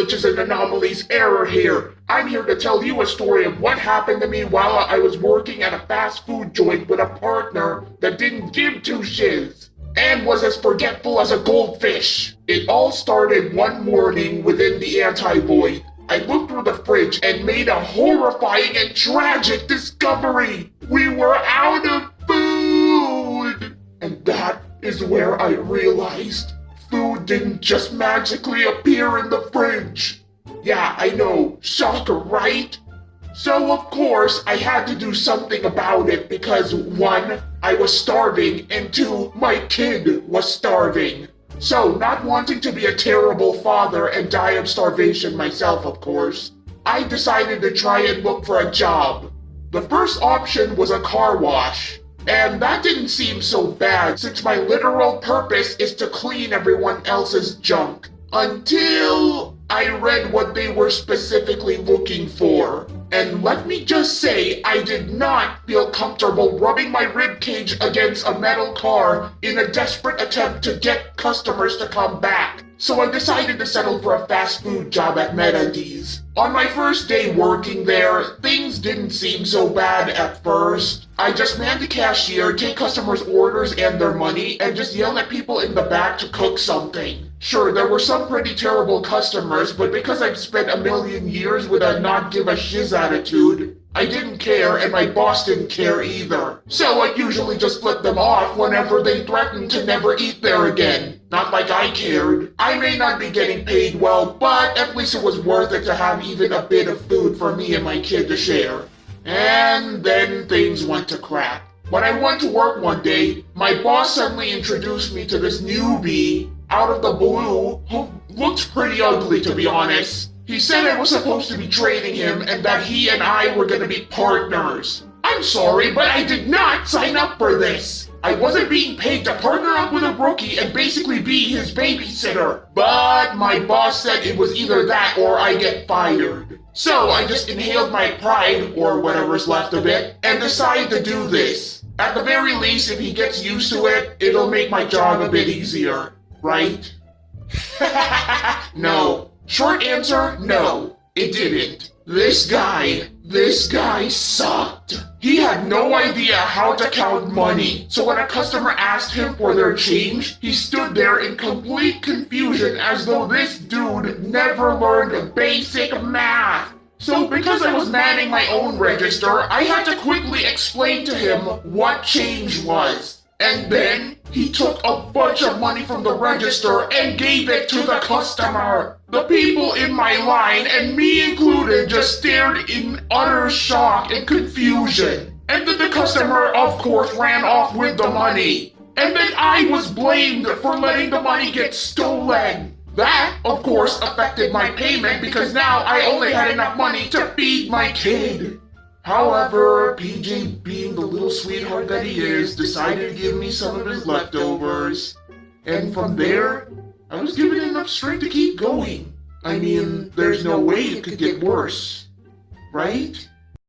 glitches and anomalies error here. I'm here to tell you a story of what happened to me while I was working at a fast food joint with a partner that didn't give two shiz and was as forgetful as a goldfish. It all started one morning within the Anti-Void. I looked through the fridge and made a horrifying and tragic discovery. We were out of food! And that is where I realized food didn't just magically appear in the fridge. Yeah, I know, shocker, right? So of course, I had to do something about it because 1, I was starving, and 2, my kid was starving. So, not wanting to be a terrible father and die of starvation myself, of course, I decided to try and look for a job. The first option was a car wash, and that didn't seem so bad since my literal purpose is to clean everyone else's junk. Until I read what they were specifically looking for. And let me just say, I did not feel comfortable rubbing my ribcage against a metal car in a desperate attempt to get customers to come back. So I decided to settle for a fast food job at MegaD's. On my first day working there, things didn't seem so bad at first. I just manned the cashier, take customers' orders and their money, and just yell at people in the back to cook something. Sure, there were some pretty terrible customers, but because I've spent a million years with a not give a shiz attitude, I didn't care and my boss didn't care either. So I usually just flipped them off whenever they threatened to never eat there again. Not like I cared. I may not be getting paid well, but at least it was worth it to have even a bit of food for me and my kid to share. And then things went to crap. When I went to work one day, my boss suddenly introduced me to this newbie out of the blue who looked pretty ugly, to be honest. He said I was supposed to be training him and that he and I were gonna be partners. I'm sorry, but I did not sign up for this. I wasn't being paid to partner up with a rookie and basically be his babysitter. But my boss said it was either that or I get fired. So I just inhaled my pride, or whatever's left of it, and decided to do this. At the very least, if he gets used to it, it'll make my job a bit easier, right? No. Short answer, no, it didn't. This guy sucked. He had no idea how to count money. So when a customer asked him for their change, he stood there in complete confusion as though this dude never learned basic math. So because I was manning my own register, I had to quickly explain to him what change was. And then he took a bunch of money from the register and gave it to the customer. The people in my line, and me included, just stared in utter shock and confusion. And then the customer, of course, ran off with the money. And then I was blamed for letting the money get stolen. That, of course, affected my payment because now I only had enough money to feed my kid. However, PJ, being the little sweetheart that he is, decided to give me some of his leftovers. And from there, I was given enough strength to keep going. I mean, there's no way it could get worse, right?